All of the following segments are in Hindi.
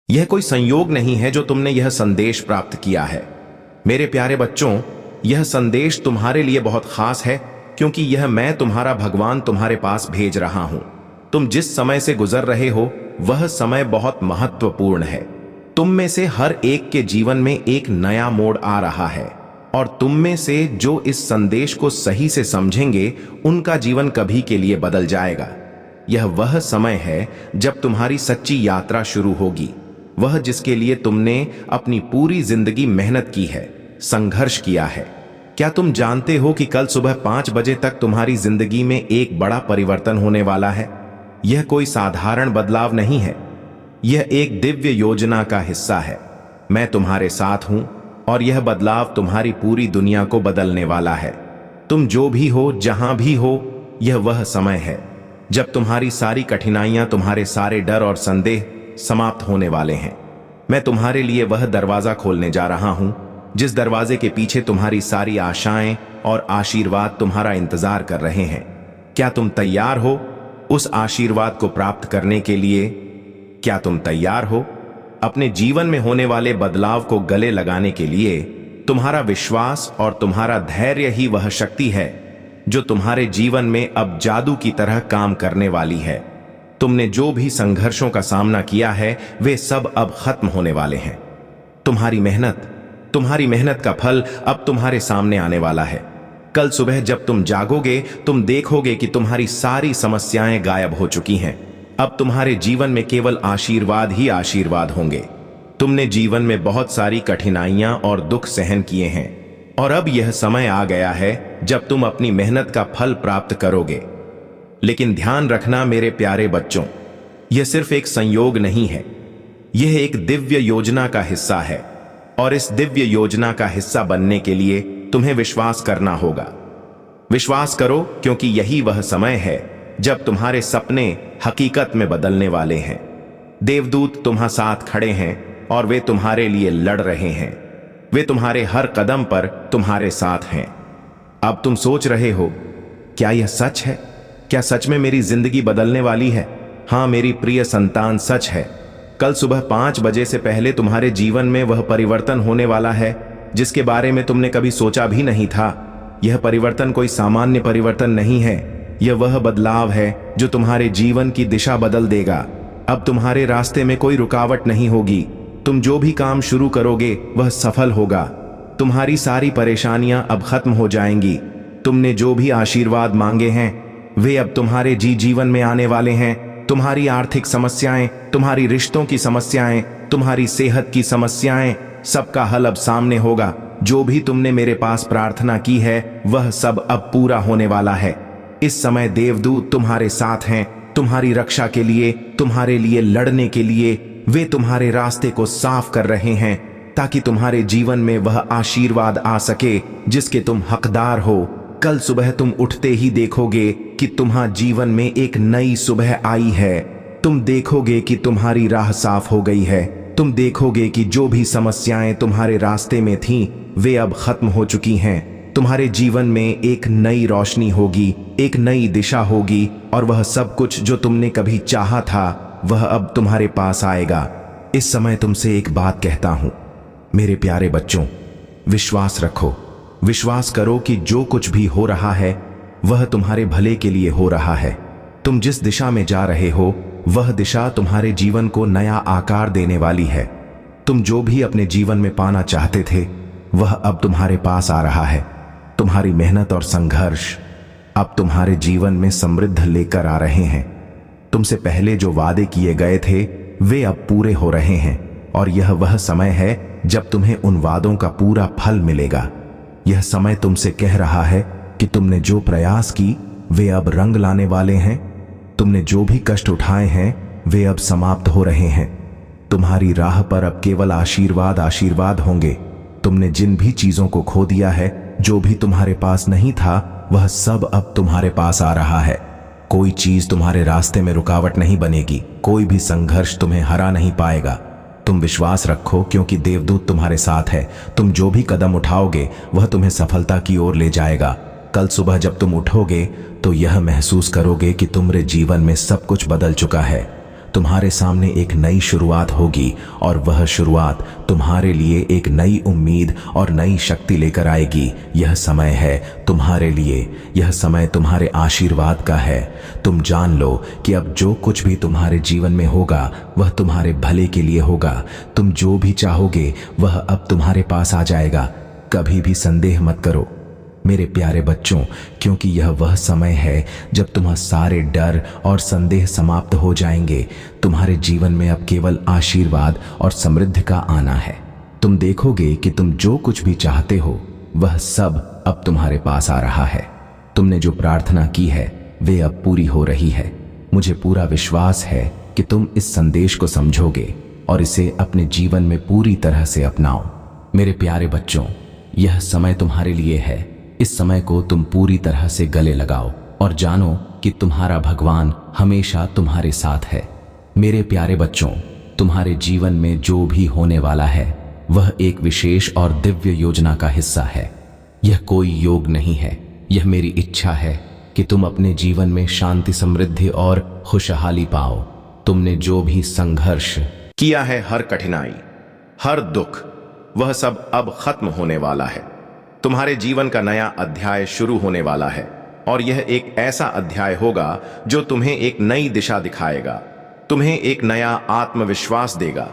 यह कोई संयोग नहीं है जो तुमने यह संदेश प्राप्त किया है। मेरे प्यारे बच्चों, यह संदेश तुम्हारे लिए बहुत खास है, क्योंकि यह मैं तुम्हारा भगवान तुम्हारे पास भेज रहा हूं। तुम जिस समय से गुजर रहे हो वह समय बहुत महत्वपूर्ण है। तुम में से हर एक के जीवन में एक नया मोड़ आ रहा है, और तुम में से जो इस संदेश को सही से समझेंगे उनका जीवन कभी के लिए बदल जाएगा। यह वह समय है जब तुम्हारी सच्ची यात्रा शुरू होगी, वह जिसके लिए तुमने अपनी पूरी जिंदगी मेहनत की है, संघर्ष किया है। क्या तुम जानते हो कि कल सुबह 5 बजे तक तुम्हारी जिंदगी में एक बड़ा परिवर्तन होने वाला है? यह कोई साधारण बदलाव नहीं है, यह एक दिव्य योजना का हिस्सा है। मैं तुम्हारे साथ हूं और यह बदलाव तुम्हारी पूरी दुनिया को बदलने वाला है। तुम जो भी हो, जहां भी हो, यह वह समय है जब तुम्हारी सारी कठिनाइयां, तुम्हारे सारे डर और संदेह समाप्त होने वाले हैं। मैं तुम्हारे लिए वह दरवाजा खोलने जा रहा हूं जिस दरवाजे के पीछे तुम्हारी सारी आशाएं और आशीर्वाद तुम्हारा इंतजार कर रहे हैं। क्या तुम तैयार हो उस आशीर्वाद को प्राप्त करने के लिए? क्या तुम तैयार हो अपने जीवन में होने वाले बदलाव को गले लगाने के लिए? तुम्हारा विश्वास और तुम्हारा धैर्य ही वह शक्ति है जो तुम्हारे जीवन में अब जादू की तरह काम करने वाली है। तुमने जो भी संघर्षों का सामना किया है वे सब अब खत्म होने वाले हैं। तुम्हारी मेहनत का फल अब तुम्हारे सामने आने वाला है। कल सुबह जब तुम जागोगे तुम देखोगे कि तुम्हारी सारी समस्याएं गायब हो चुकी हैं। अब तुम्हारे जीवन में केवल आशीर्वाद ही आशीर्वाद होंगे। तुमने जीवन में बहुत सारी कठिनाइयां और दुख सहन किए हैं, और अब यह समय आ गया है जब तुम अपनी मेहनत का फल प्राप्त करोगे। लेकिन ध्यान रखना मेरे प्यारे बच्चों, यह सिर्फ एक संयोग नहीं है, यह एक दिव्य योजना का हिस्सा है, और इस दिव्य योजना का हिस्सा बनने के लिए तुम्हें विश्वास करना होगा। विश्वास करो, क्योंकि यही वह समय है जब तुम्हारे सपने हकीकत में बदलने वाले हैं। देवदूत तुम्हारे साथ खड़े हैं और वे तुम्हारे लिए लड़ रहे हैं। वे तुम्हारे हर कदम पर तुम्हारे साथ हैं। अब तुम सोच रहे हो, क्या यह सच है? क्या सच में मेरी जिंदगी बदलने वाली है? हां मेरी प्रिय संतान, सच है। कल सुबह 5 बजे से पहले तुम्हारे जीवन में वह परिवर्तन होने वाला है जिसके बारे में तुमने कभी सोचा भी नहीं था। यह परिवर्तन कोई सामान्य परिवर्तन नहीं है, यह वह बदलाव है जो तुम्हारे जीवन की दिशा बदल देगा। अब तुम्हारे रास्ते में कोई रुकावट नहीं होगी। तुम जो भी काम शुरू करोगे वह सफल होगा। तुम्हारी सारी परेशानियां अब खत्म हो जाएंगी। तुमने जो भी आशीर्वाद मांगे हैं वे अब तुम्हारे जीवन में आने वाले हैं। तुम्हारी आर्थिक समस्याएं, तुम्हारी रिश्तों की समस्याएं, तुम्हारी सेहत की समस्याएं, सबका हल अब सामने होगा। जो भी तुमने मेरे पास प्रार्थना की है वह सब अब पूरा होने वाला है। इस समय देवदूत तुम्हारे साथ हैं, तुम्हारी रक्षा के लिए, तुम्हारे लिए लड़ने के लिए। वे तुम्हारे रास्ते को साफ कर रहे हैं ताकि तुम्हारे जीवन में वह आशीर्वाद आ सके जिसके तुम हकदार हो। कल सुबह तुम उठते ही देखोगे कि तुम्हारे जीवन में एक नई सुबह आई है। तुम देखोगे कि तुम्हारी राह साफ हो गई है। तुम देखोगे कि जो भी समस्याएं तुम्हारे रास्ते में थीं वे अब खत्म हो चुकी हैं। तुम्हारे जीवन में एक नई रोशनी होगी, एक नई दिशा होगी, और वह सब कुछ जो तुमने कभी चाहा था वह अब तुम्हारे पास आएगा। इस समय तुमसे एक बात कहता हूं मेरे प्यारे बच्चों, विश्वास रखो। विश्वास करो कि जो कुछ भी हो रहा है वह तुम्हारे भले के लिए हो रहा है। तुम जिस दिशा में जा रहे हो वह दिशा तुम्हारे जीवन को नया आकार देने वाली है। तुम जो भी अपने जीवन में पाना चाहते थे वह अब तुम्हारे पास आ रहा है। तुम्हारी मेहनत और संघर्ष अब तुम्हारे जीवन में समृद्धि लेकर आ रहे हैं। तुमसे पहले जो वादे किए गए थे वे अब पूरे हो रहे हैं, और यह वह समय है जब तुम्हें उन वादों का पूरा फल मिलेगा। यह समय तुमसे कह रहा है कि तुमने जो प्रयास की वे अब रंग लाने वाले हैं। तुमने जो भी कष्ट उठाए हैं वे अब समाप्त हो रहे हैं। तुम्हारी राह पर अब केवल आशीर्वाद आशीर्वाद होंगे। तुमने जिन भी चीजों को खो दिया है, जो भी तुम्हारे पास नहीं था, वह सब अब तुम्हारे पास आ रहा है। कोई चीज तुम्हारे रास्ते में रुकावट नहीं बनेगी। कोई भी संघर्ष तुम्हें हरा नहीं पाएगा। तुम विश्वास रखो, क्योंकि देवदूत तुम्हारे साथ है। तुम जो भी कदम उठाओगे वह तुम्हें सफलता की ओर ले जाएगा। कल सुबह जब तुम उठोगे तो यह महसूस करोगे कि तुम्हारे जीवन में सब कुछ बदल चुका है। तुम्हारे सामने एक नई शुरुआत होगी और वह शुरुआत तुम्हारे लिए एक नई उम्मीद और नई शक्ति लेकर आएगी। यह समय है तुम्हारे लिए, यह समय तुम्हारे आशीर्वाद का है। तुम जान लो कि अब जो कुछ भी तुम्हारे जीवन में होगा वह तुम्हारे भले के लिए होगा। तुम जो भी चाहोगे वह अब तुम्हारे पास आ जाएगा। कभी भी संदेह मत करो मेरे प्यारे बच्चों, क्योंकि यह वह समय है जब तुम्हारे सारे डर और संदेह समाप्त हो जाएंगे। तुम्हारे जीवन में अब केवल आशीर्वाद और समृद्धि का आना है। तुम देखोगे कि तुम जो कुछ भी चाहते हो वह सब अब तुम्हारे पास आ रहा है। तुमने जो प्रार्थना की है वे अब पूरी हो रही है। मुझे पूरा विश्वास है कि तुम इस संदेश को समझोगे और इसे अपने जीवन में पूरी तरह से अपनाओ। मेरे प्यारे बच्चों, यह समय तुम्हारे लिए है। इस समय को तुम पूरी तरह से गले लगाओ और जानो कि तुम्हारा भगवान हमेशा तुम्हारे साथ है। मेरे प्यारे बच्चों, तुम्हारे जीवन में जो भी होने वाला है वह एक विशेष और दिव्य योजना का हिस्सा है। यह कोई योग नहीं है, यह मेरी इच्छा है कि तुम अपने जीवन में शांति, समृद्धि और खुशहाली पाओ। तुमने जो भी संघर्ष किया है, हर कठिनाई, हर दुख, वह सब अब खत्म होने वाला है। तुम्हारे जीवन का नया अध्याय शुरू होने वाला है और यह एक ऐसा अध्याय होगा जो तुम्हें एक नई दिशा दिखाएगा, तुम्हें एक नया आत्मविश्वास देगा।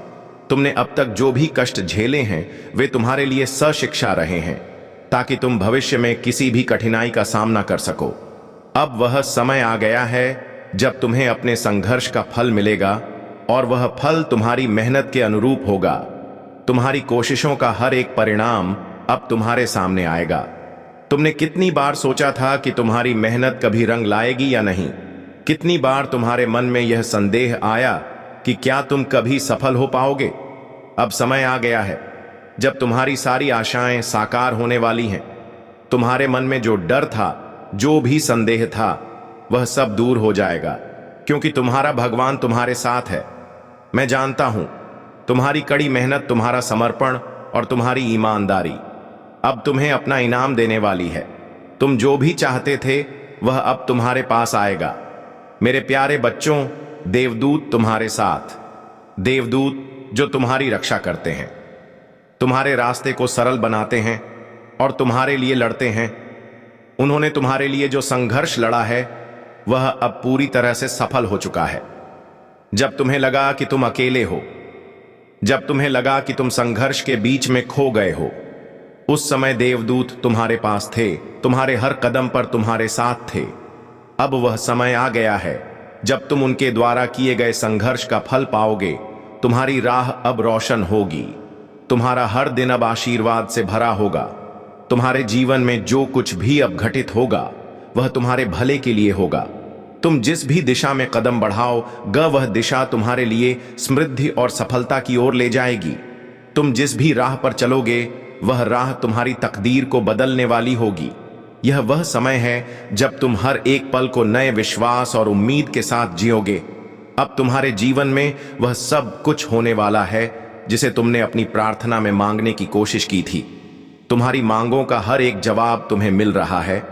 तुमने अब तक जो भी कष्ट झेले हैं वे तुम्हारे लिए सशिक्षा रहे हैं ताकि तुम भविष्य में किसी भी कठिनाई का सामना कर सको। अब वह समय आ गया है जब तुम्हें अपने संघर्ष का फल मिलेगा और वह फल तुम्हारी मेहनत के अनुरूप होगा। तुम्हारी कोशिशों का हर एक परिणाम अब तुम्हारे सामने आएगा। तुमने कितनी बार सोचा था कि तुम्हारी मेहनत कभी रंग लाएगी या नहीं? कितनी बार तुम्हारे मन में यह संदेह आया कि क्या तुम कभी सफल हो पाओगे? अब समय आ गया है जब तुम्हारी सारी आशाएं साकार होने वाली हैं। तुम्हारे मन में जो डर था, जो भी संदेह था, वह सब दूर हो जाएगा क्योंकि तुम्हारा भगवान तुम्हारे साथ है। मैं जानता हूं तुम्हारी कड़ी मेहनत, तुम्हारा समर्पण और तुम्हारी ईमानदारी अब तुम्हें अपना इनाम देने वाली है। तुम जो भी चाहते थे वह अब तुम्हारे पास आएगा। मेरे प्यारे बच्चों, देवदूत तुम्हारे साथ, देवदूत जो तुम्हारी रक्षा करते हैं, तुम्हारे रास्ते को सरल बनाते हैं और तुम्हारे लिए लड़ते हैं। उन्होंने तुम्हारे लिए जो संघर्ष लड़ा है वह अब पूरी तरह से सफल हो चुका है। जब तुम्हें लगा कि तुम अकेले हो, जब तुम्हें लगा कि तुम संघर्ष के बीच में खो गए हो, उस समय देवदूत तुम्हारे पास थे, तुम्हारे हर कदम पर तुम्हारे साथ थे। अब वह समय आ गया है जब तुम उनके द्वारा किए गए संघर्ष का फल पाओगे। तुम्हारी राह अब रोशन होगी, तुम्हारा हर दिन अब आशीर्वाद से भरा होगा। तुम्हारे जीवन में जो कुछ भी अब घटित होगा वह तुम्हारे भले के लिए होगा। तुम जिस भी दिशा में कदम बढ़ाओगे वह दिशा तुम्हारे लिए समृद्धि और सफलता की ओर ले जाएगी। तुम जिस भी राह पर चलोगे वह राह तुम्हारी तकदीर को बदलने वाली होगी। यह वह समय है जब तुम हर एक पल को नए विश्वास और उम्मीद के साथ जियोगे। अब तुम्हारे जीवन में वह सब कुछ होने वाला है जिसे तुमने अपनी प्रार्थना में मांगने की कोशिश की थी। तुम्हारी मांगों का हर एक जवाब तुम्हें मिल रहा है।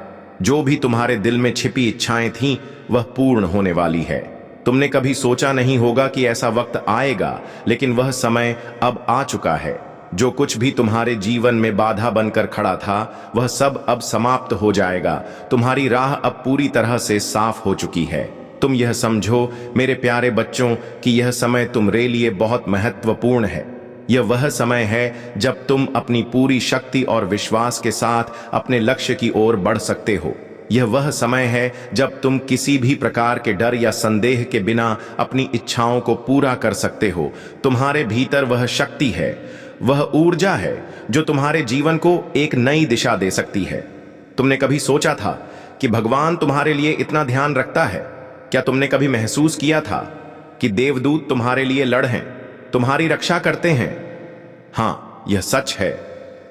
जो भी तुम्हारे दिल में छिपी इच्छाएं थीं वह पूर्ण होने वाली है। तुमने कभी सोचा नहीं होगा कि ऐसा वक्त आएगा, लेकिन वह समय अब आ चुका है। जो कुछ भी तुम्हारे जीवन में बाधा बनकर खड़ा था वह सब अब समाप्त हो जाएगा। तुम्हारी राह अब पूरी तरह से साफ हो चुकी है। तुम यह समझो मेरे प्यारे बच्चों कि यह समय तुम्हारे लिए बहुत महत्वपूर्ण है। यह वह समय है जब तुम अपनी पूरी शक्ति और विश्वास के साथ अपने लक्ष्य की ओर बढ़ सकते हो। यह वह समय है जब तुम किसी भी प्रकार के डर या संदेह के बिना अपनी इच्छाओं को पूरा कर सकते हो। तुम्हारे भीतर वह शक्ति है, वह ऊर्जा है जो तुम्हारे जीवन को एक नई दिशा दे सकती है। तुमने कभी सोचा था कि भगवान तुम्हारे लिए इतना ध्यान रखता है? क्या तुमने कभी महसूस किया था कि देवदूत तुम्हारे लिए लड़ हैं, तुम्हारी रक्षा करते हैं? हाँ, यह सच है।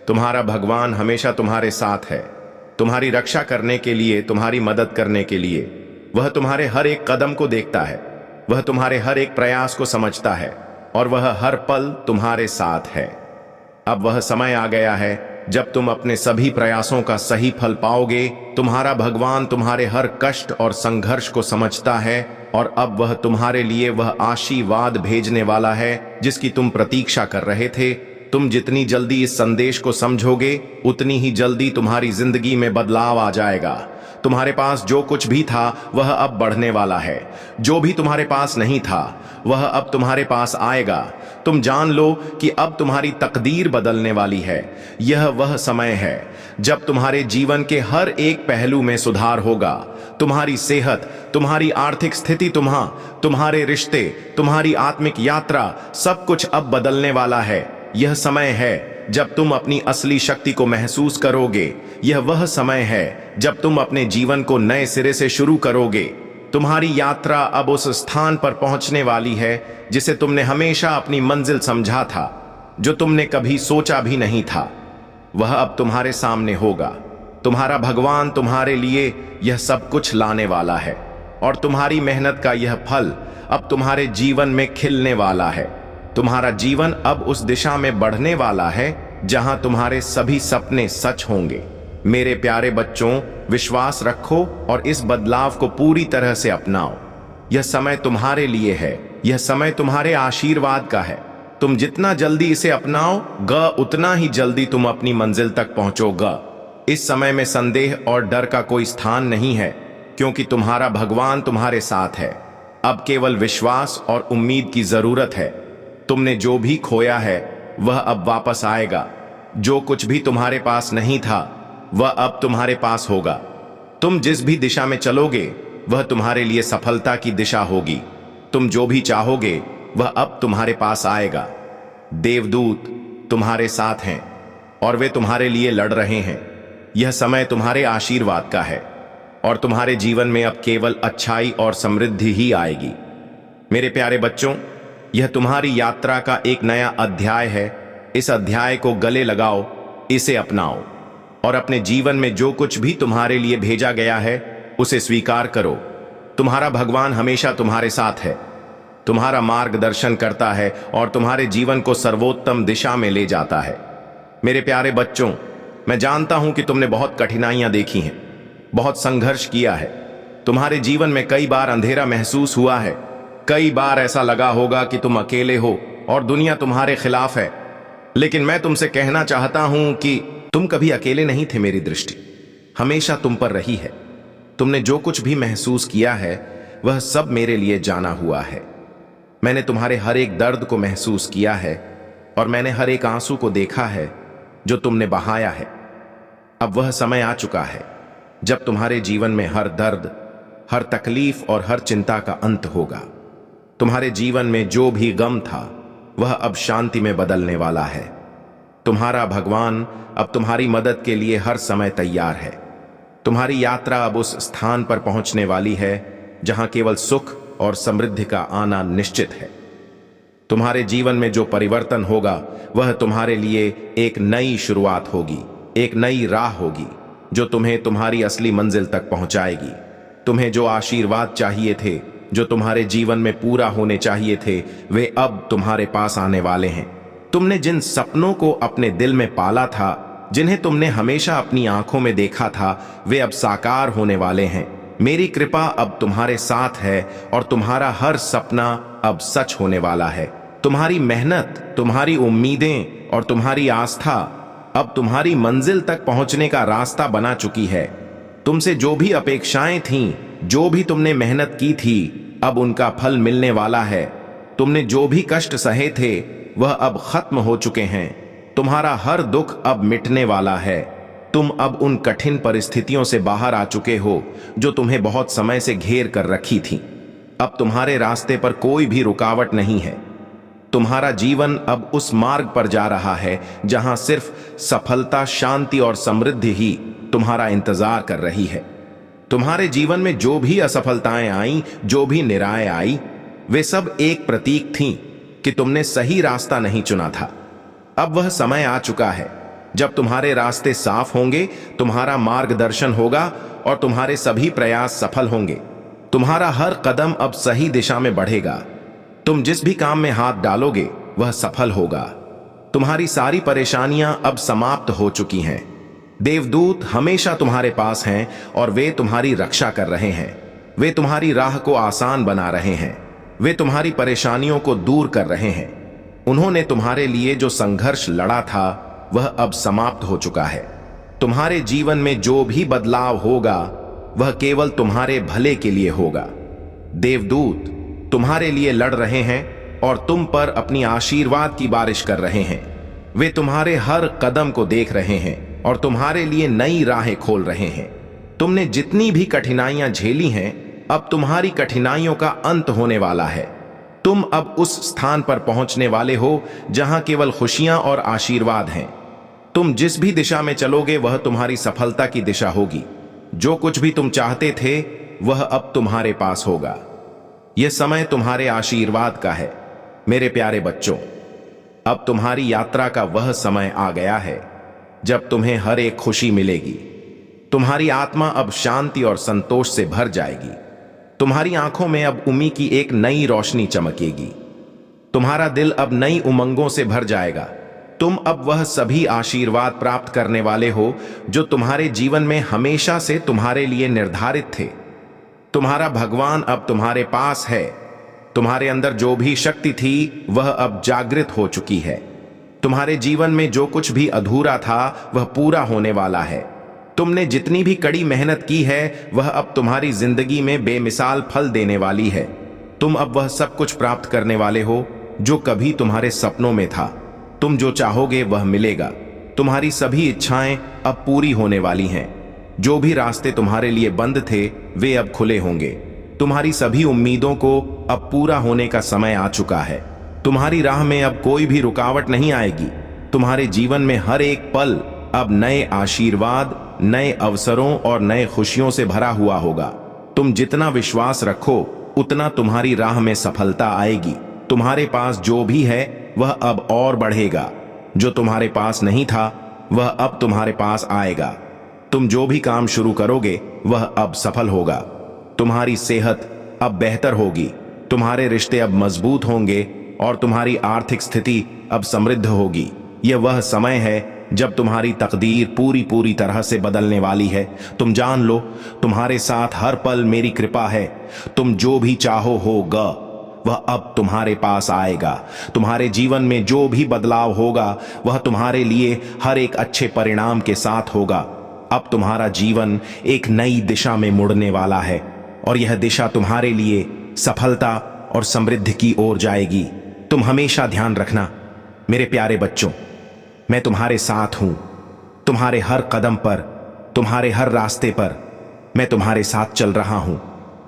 तुम्हारा भगवान हमेशा तुम्हारे साथ है, तुम्हारी रक्षा करने के लिए, तुम्हारी मदद करने के लिए। वह तुम्हारे हर एक कदम को देखता है, वह तुम्हारे हर एक प्रयास को समझता है और वह हर पल तुम्हारे साथ है। अब वह समय आ गया है जब तुम अपने सभी प्रयासों का सही फल पाओगे। तुम्हारा भगवान तुम्हारे हर कष्ट और संघर्ष को समझता है और अब वह तुम्हारे लिए वह आशीर्वाद भेजने वाला है जिसकी तुम प्रतीक्षा कर रहे थे। तुम जितनी जल्दी इस संदेश को समझोगे उतनी ही जल्दी तुम्हारी जिंदगी में बदलाव आ जाएगा। तुम्हारे पास जो कुछ भी था वह अब बढ़ने वाला है। जो भी तुम्हारे पास नहीं था वह अब तुम्हारे पास आएगा। तुम जान लो कि अब तुम्हारी तकदीर बदलने वाली है। यह वह समय है जब तुम्हारे जीवन के हर एक पहलू में सुधार होगा। तुम्हारी सेहत, तुम्हारी आर्थिक स्थिति, तुम्हारे रिश्ते, तुम्हारी आत्मिक यात्रा, सब कुछ अब बदलने वाला है। यह समय है जब तुम अपनी असली शक्ति को महसूस करोगे। यह वह समय है जब तुम अपने जीवन को नए सिरे से शुरू करोगे। तुम्हारी यात्रा अब उस स्थान पर पहुंचने वाली है जिसे तुमने हमेशा अपनी मंजिल समझा था, जो तुमने कभी सोचा भी नहीं था। वह अब तुम्हारे सामने होगा। तुम्हारा भगवान तुम्हारे लिए यह सब कुछ लाने वाला है और तुम्हारी मेहनत का यह फल अब तुम्हारे जीवन में खिलने वाला है। तुम्हारा जीवन अब उस दिशा में बढ़ने वाला है जहां तुम्हारे सभी सपने सच होंगे। मेरे प्यारे बच्चों, विश्वास रखो और इस बदलाव को पूरी तरह से अपनाओ। यह समय तुम्हारे लिए है। यह समय तुम्हारे आशीर्वाद का है। तुम जितना जल्दी इसे अपनाओगे उतना ही जल्दी तुम अपनी मंजिल तक पहुंचोगे। इस समय में संदेह और डर का कोई स्थान नहीं है, क्योंकि तुम्हारा भगवान तुम्हारे साथ है। अब केवल विश्वास और उम्मीद की जरूरत है। तुमने जो भी खोया है वह अब वापस आएगा। जो कुछ भी तुम्हारे पास नहीं था वह अब तुम्हारे पास होगा। तुम जिस भी दिशा में चलोगे वह तुम्हारे लिए सफलता की दिशा होगी। तुम जो भी चाहोगे वह अब तुम्हारे पास आएगा। देवदूत तुम्हारे साथ हैं और वे तुम्हारे लिए लड़ रहे हैं। यह समय तुम्हारे आशीर्वाद का है और तुम्हारे जीवन में अब केवल अच्छाई और समृद्धि ही आएगी। मेरे प्यारे बच्चों, यह तुम्हारी यात्रा का एक नया अध्याय है। इस अध्याय को गले लगाओ, इसे अपनाओ और अपने जीवन में जो कुछ भी तुम्हारे लिए भेजा गया है उसे स्वीकार करो। तुम्हारा भगवान हमेशा तुम्हारे साथ है, तुम्हारा मार्गदर्शन करता है और तुम्हारे जीवन को सर्वोत्तम दिशा में ले जाता है। मेरे प्यारे बच्चों, मैं जानता हूं कि तुमने बहुत कठिनाइयां देखी हैं, बहुत संघर्ष किया है। तुम्हारे जीवन में कई बार अंधेरा महसूस हुआ है। कई बार ऐसा लगा होगा कि तुम अकेले हो और दुनिया तुम्हारे खिलाफ है। लेकिन मैं तुमसे कहना चाहता हूं कि तुम कभी अकेले नहीं थे। मेरी दृष्टि हमेशा तुम पर रही है। तुमने जो कुछ भी महसूस किया है वह सब मेरे लिए जाना हुआ है। मैंने तुम्हारे हर एक दर्द को महसूस किया है और मैंने हर एक आंसू को देखा है जो तुमने बहाया है। अब वह समय आ चुका है जब तुम्हारे जीवन में हर दर्द, हर तकलीफ और हर चिंता का अंत होगा। तुम्हारे जीवन में जो भी गम था वह अब शांति में बदलने वाला है। तुम्हारा भगवान अब तुम्हारी मदद के लिए हर समय तैयार है। तुम्हारी यात्रा अब उस स्थान पर पहुंचने वाली है जहां केवल सुख और समृद्धि का आना निश्चित है। तुम्हारे जीवन में जो परिवर्तन होगा वह तुम्हारे लिए एक नई शुरुआत होगी, एक नई राह होगी जो तुम्हें तुम्हारी असली मंजिल तक पहुंचाएगी। तुम्हें जो आशीर्वाद चाहिए थे, जो तुम्हारे जीवन में पूरा होने चाहिए थे, वे अब तुम्हारे पास आने वाले हैं। तुमने जिन सपनों को अपने दिल में पाला था, जिन्हें तुमने हमेशा अपनी आंखों में देखा था, वे अब साकार होने वाले हैं। मेरी कृपा अब तुम्हारे साथ है और तुम्हारा हर सपना अब सच होने वाला है। तुम्हारी मेहनत, तुम्हारी उम्मीदें और तुम्हारी आस्था अब तुम्हारी मंजिल तक पहुंचने का रास्ता बना चुकी है। तुमसे जो भी अपेक्षाएं थीं, जो भी तुमने मेहनत की थी, अब उनका फल मिलने वाला है। तुमने जो भी कष्ट सहे थे वह अब खत्म हो चुके हैं। तुम्हारा हर दुख अब मिटने वाला है। तुम अब उन कठिन परिस्थितियों से बाहर आ चुके हो जो तुम्हें बहुत समय से घेर कर रखी थी। अब तुम्हारे रास्ते पर कोई भी रुकावट नहीं है। तुम्हारा जीवन अब उस मार्ग पर जा रहा है जहां सिर्फ सफलता, शांति और समृद्धि ही तुम्हारा इंतजार कर रही है। तुम्हारे जीवन में जो भी असफलताएं आईं, जो भी निराएं आई, वे सब एक प्रतीक थीं कि तुमने सही रास्ता नहीं चुना था। अब वह समय आ चुका है जब तुम्हारे रास्ते साफ होंगे, तुम्हारा मार्गदर्शन होगा और तुम्हारे सभी प्रयास सफल होंगे। तुम्हारा हर कदम अब सही दिशा में बढ़ेगा। तुम जिस भी काम में हाथ डालोगे वह सफल होगा। तुम्हारी सारी परेशानियां अब समाप्त हो चुकी हैं। देवदूत हमेशा तुम्हारे पास हैं और वे तुम्हारी रक्षा कर रहे हैं। वे तुम्हारी राह को आसान बना रहे हैं। वे तुम्हारी परेशानियों को दूर कर रहे हैं। उन्होंने तुम्हारे लिए जो संघर्ष लड़ा था वह अब समाप्त हो चुका है। तुम्हारे जीवन में जो भी बदलाव होगा वह केवल तुम्हारे भले के लिए होगा। देवदूत तुम्हारे लिए लड़ रहे हैं और तुम पर अपनी आशीर्वाद की बारिश कर रहे हैं। वे तुम्हारे हर कदम को देख रहे हैं और तुम्हारे लिए नई राहें खोल रहे हैं। तुमने जितनी भी कठिनाइयां झेली हैं, अब तुम्हारी कठिनाइयों का अंत होने वाला है। तुम अब उस स्थान पर पहुंचने वाले हो जहां केवल खुशियां और आशीर्वाद हैं। तुम जिस भी दिशा में चलोगे वह तुम्हारी सफलता की दिशा होगी। जो कुछ भी तुम चाहते थे वह अब तुम्हारे पास होगा। यह समय तुम्हारे आशीर्वाद का है मेरे प्यारे बच्चों। अब तुम्हारी यात्रा का वह समय आ गया है जब तुम्हें हर एक खुशी मिलेगी। तुम्हारी आत्मा अब शांति और संतोष से भर जाएगी। तुम्हारी आंखों में अब उम्मीद की एक नई रोशनी चमकेगी। तुम्हारा दिल अब नई उमंगों से भर जाएगा। तुम अब वह सभी आशीर्वाद प्राप्त करने वाले हो जो तुम्हारे जीवन में हमेशा से तुम्हारे लिए निर्धारित थे। तुम्हारा भगवान अब तुम्हारे पास है। तुम्हारे अंदर जो भी शक्ति थी वह अब जागृत हो चुकी है। तुम्हारे जीवन में जो कुछ भी अधूरा था वह पूरा होने वाला है। तुमने जितनी भी कड़ी मेहनत की है वह अब तुम्हारी जिंदगी में बेमिसाल फल देने वाली है। तुम अब वह सब कुछ प्राप्त करने वाले हो जो कभी तुम्हारे सपनों में था। तुम जो चाहोगे वह मिलेगा। तुम्हारी सभी इच्छाएं अब पूरी होने वाली हैं। जो भी रास्ते तुम्हारे लिए बंद थे वे अब खुले होंगे। तुम्हारी सभी उम्मीदों को अब पूरा होने का समय आ चुका है। तुम्हारी राह में अब कोई भी रुकावट नहीं आएगी। तुम्हारे जीवन में हर एक पल अब नए आशीर्वाद, नए अवसरों और नए खुशियों से भरा हुआ होगा। तुम जितना विश्वास रखो उतना तुम्हारी राह में सफलता आएगी। तुम्हारे पास जो भी है वह अब और बढ़ेगा। जो तुम्हारे पास नहीं था वह अब तुम्हारे पास आएगा। तुम जो भी काम शुरू करोगे वह अब सफल होगा। तुम्हारी सेहत अब बेहतर होगी। तुम्हारे रिश्ते अब मजबूत होंगे और तुम्हारी आर्थिक स्थिति अब समृद्ध होगी। यह वह समय है जब तुम्हारी तकदीर पूरी तरह से बदलने वाली है। तुम जान लो तुम्हारे साथ हर पल मेरी कृपा है। तुम जो भी चाहो होगा वह अब तुम्हारे पास आएगा। तुम्हारे जीवन में जो भी बदलाव होगा वह तुम्हारे लिए हर एक अच्छे परिणाम के साथ होगा। अब तुम्हारा जीवन एक नई दिशा में मुड़ने वाला है और यह दिशा तुम्हारे लिए सफलता और समृद्धि की ओर जाएगी। तुम हमेशा ध्यान रखना मेरे प्यारे बच्चों, मैं तुम्हारे साथ हूं। तुम्हारे हर कदम पर, तुम्हारे हर रास्ते पर मैं तुम्हारे साथ चल रहा हूं।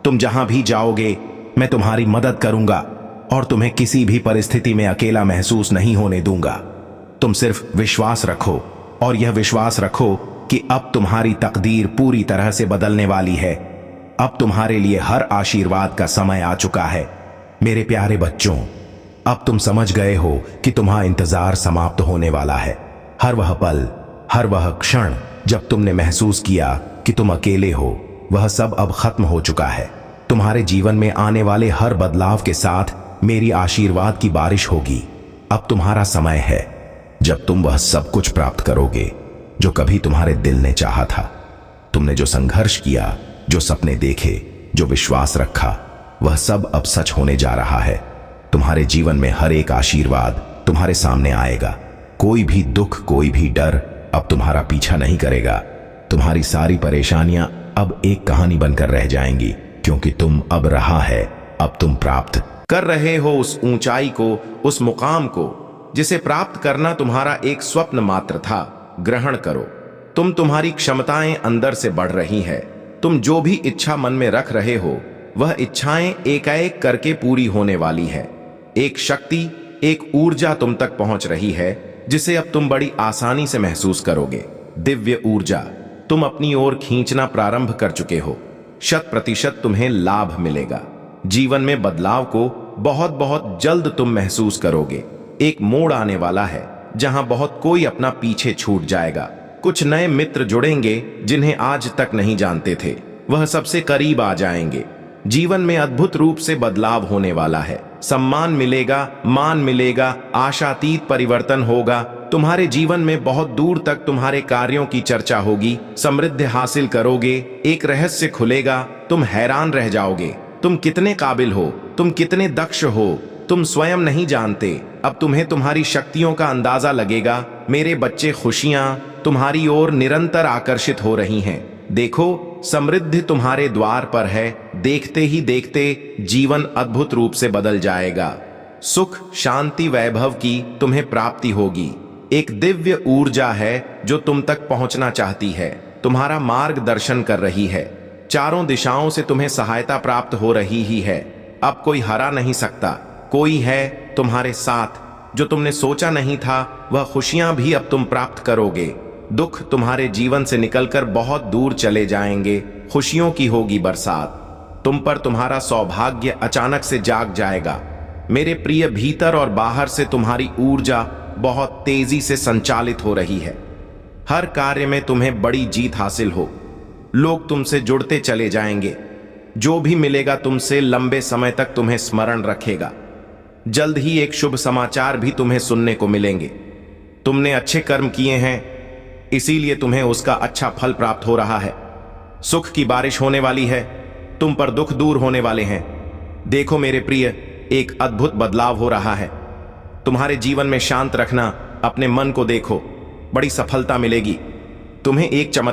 तुम जहां भी जाओगे मैं तुम्हारी मदद करूंगा और तुम्हें किसी भी परिस्थिति में अकेला महसूस नहीं होने दूंगा। तुम सिर्फ विश्वास रखो और यह विश्वास रखो कि अब तुम्हारी तकदीर पूरी तरह से बदलने वाली है। अब तुम्हारे लिए हर आशीर्वाद का समय आ चुका है। मेरे प्यारे बच्चों, अब तुम समझ गए हो कि तुम्हारा इंतजार समाप्त होने वाला है। हर वह पल, हर वह क्षण जब तुमने महसूस किया कि तुम अकेले हो, वह सब अब खत्म हो चुका है। तुम्हारे जीवन में आने वाले हर बदलाव के साथ मेरी आशीर्वाद की बारिश होगी। अब तुम्हारा समय है जब तुम वह सब कुछ प्राप्त करोगे जो कभी तुम्हारे दिल ने चाहा था। तुमने जो संघर्ष किया, जो सपने देखे, जो विश्वास रखा, वह सब अब सच होने जा रहा है। तुम्हारे जीवन में हर एक आशीर्वाद तुम्हारे सामने आएगा। कोई भी दुख, कोई भी डर अब तुम्हारा पीछा नहीं करेगा। तुम्हारी सारी परेशानियां अब एक कहानी बनकर रह जाएंगी, क्योंकि तुम अब रहा है, अब तुम प्राप्त कर रहे हो उस ऊंचाई को, उस मुकाम को जिसे प्राप्त करना तुम्हारा एक स्वप्न मात्र था। ग्रहण करो। तुम्हारी क्षमताएं अंदर से बढ़ रही है। तुम जो भी इच्छा मन में रख रहे हो वह इच्छाएं एकाएक करके पूरी होने वाली है। एक शक्ति, एक ऊर्जा तुम तक पहुंच रही है जिसे अब तुम बड़ी आसानी से महसूस करोगे। दिव्य ऊर्जा तुम अपनी ओर खींचना प्रारंभ कर चुके हो। 100% तुम्हें लाभ मिलेगा। जीवन में बदलाव को बहुत जल्द तुम महसूस करोगे। एक मोड़ आने वाला है जहां बहुत कोई अपना पीछे छूट जाएगा। कुछ नए मित्र जुड़ेंगे जिन्हें आज तक नहीं जानते थे, वह सबसे करीब आ जाएंगे। जीवन में अद्भुत रूप से बदलाव होने वाला है। सम्मान मिलेगा, मान मिलेगा, आशातीत परिवर्तन होगा। तुम्हारे जीवन में बहुत दूर तक तुम्हारे कार्यों की चर्चा होगी, समृद्धि हासिल करोगे, एक रहस्य खुलेगा, तुम हैरान रह जाओगे। तुम कितने काबिल हो, तुम कितने दक्ष हो, तुम स्वयं नहीं जानते। अब तुम्हें तुम्हारी शक्तियों का अंदाजा लगेगा। मेरे बच्चे, खुशियां तुम्हारी ओर निरंतर आकर्षित हो रही हैं। देखो, समृद्धि तुम्हारे द्वार पर है। देखते ही देखते जीवन अद्भुत रूप से बदल जाएगा। सुख, शांति, वैभव की तुम्हें प्राप्ति होगी। एक दिव्य ऊर्जा है जो तुम तक पहुंचना चाहती है, तुम्हारा मार्गदर्शन कर रही है। चारों दिशाओं से तुम्हें सहायता प्राप्त हो रही ही है। अब कोई हरा नहीं सकता। कोई है तुम्हारे साथ। जो तुमने सोचा नहीं था, वह खुशियां भी अब तुम प्राप्त करोगे। दुख तुम्हारे जीवन से निकलकर बहुत दूर चले जाएंगे। खुशियों की होगी बरसात। तुम पर तुम्हारा सौभाग्य अचानक से जाग जाएगा। मेरे प्रिय, भीतर और बाहर से तुम्हारी ऊर्जा बहुत तेजी से संचालित हो रही है। हर कार्य में तुम्हें बड़ी जीत हासिल हो। लोग तुमसे जुड़ते चले जाएंगे। जो भी मिलेगा तुमसे लंबे समय तक तुम्हें स्मरण रखेगा। जल्द ही एक शुभ समाचार भी तुम्हें सुनने को मिलेंगे। तुमने अच्छे कर्म किए हैं, इसीलिए तुम्हें उसका अच्छा फल प्राप्त हो रहा है। सुख की बारिश होने वाली है। तुम पर दुख दूर होने वाले हैं। देखो मेरे प्रिय, एक अद्भुत बदलाव हो रहा है। तुम्हारे जीवन में शांत रखना, अपने मन को देखो, बड़ी सफलता मिलेगी। तुम्हें एक चमत्कार